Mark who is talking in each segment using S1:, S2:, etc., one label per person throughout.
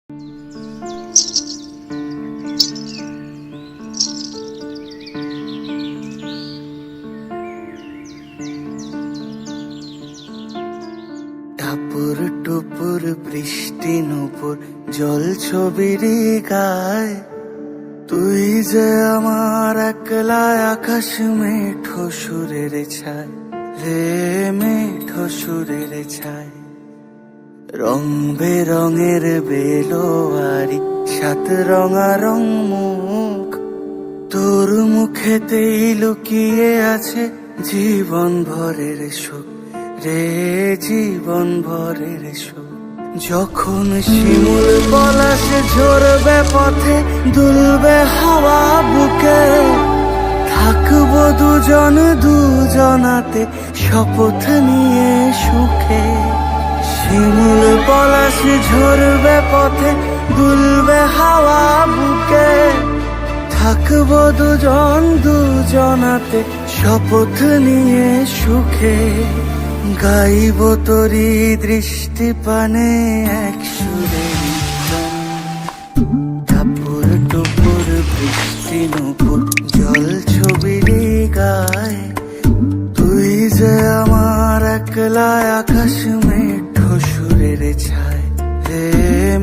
S1: টাপুর টুপুর বৃষ্টি নুপুর জল ছবির গায়, তুই যে আমার একলা আকাশ মেঠো সুরের ছায় রে, মেঠো সুরের ছায়। রং বেরঙের বেলোয়ারি সাত রঙারং মুখ, তোর মুখেতেই লুকিয়ে আছে জীবন ভরের সুখ রে, জীবন ভরের সুখ। যখন শিমুল পলাশে ঝরবে পথে দুলবে হাওয়া বুকে, থাকবো দুজন দুজনাতে শপথ নিয়ে সুখে। শিমুল পলাশে ঝরবে পথে দুলবে হাওয়া বুকে, থাকবো দুজন দুজনাতে শপথ নিয়ে সুখে। গাইব তোরি দৃষ্টি পানে এক সুরে, টাপুর টুপুর বৃষ্টি নুপুর জল ছবির গায়, তুই যে আমার একলা আকাশ মেঠো সুরের ছায় রে,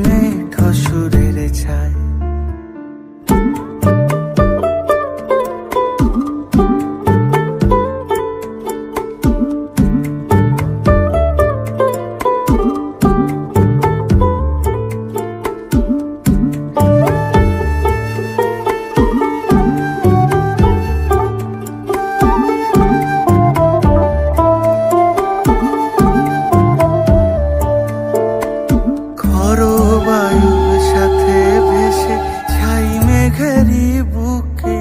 S1: মেঠো সুরের ছায়। বায়ুর সাথে ভেসে ছাই মেঘেরি বুকে,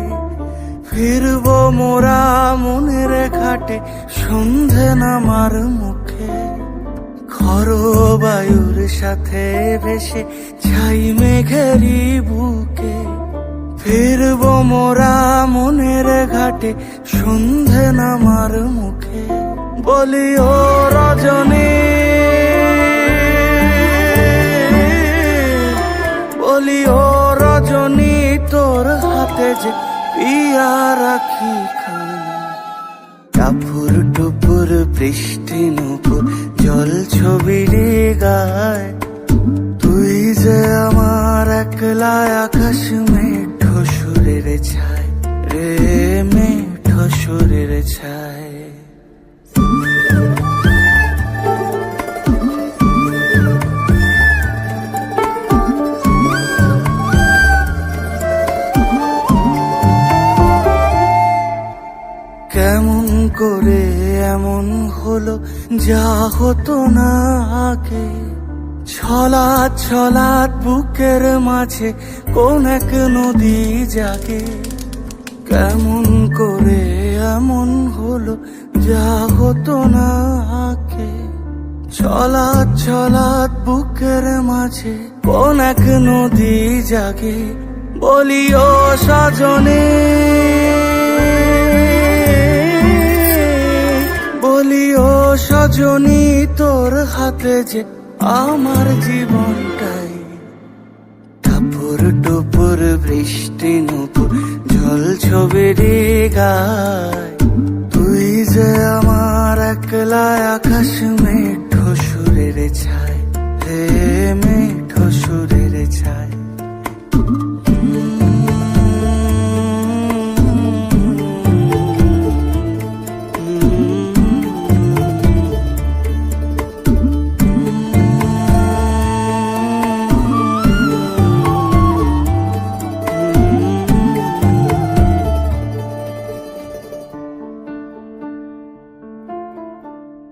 S1: ফিরবো মোরা মনের ঘাটে সন্ধে নামার মুখে। খরো বায়ুর সাথে ভেসে ছাই মেঘেরি বুকে, ফিরবো মোরা মনের ঘাটে সন্ধে নামার মুখে। বলি ও রজনী, বলি ও রজনী, তোর হাতে যে পিয়া রাখি খানা। টাপুর টুপুর বৃষ্টি নুপুর জল ছবির গায়, তুই যে আমার একলা আকাশ মেঠো সুরের ছায় রে, মেঠো সুরের ছায়। কেমন করে এমন হলো যা হতো না আগে, ছলাৎ ছলাৎ বুকের মাঝে কোন এক নদী জাগে। কেমন করে এমন হলো যা হতো না আগে, ছলাৎ ছলাৎ বুকের মাঝে কোন এক নদী জাগে। বলি ও সজনে, বলি ও সজনী, তোর হাতে যে আমার জীবনটাই। টাপুর টুপুর বৃষ্টি নুপুর জল ছবির গায়, তুই যে আমার একলা আকাশ মেঠো সুরের ছায় রে।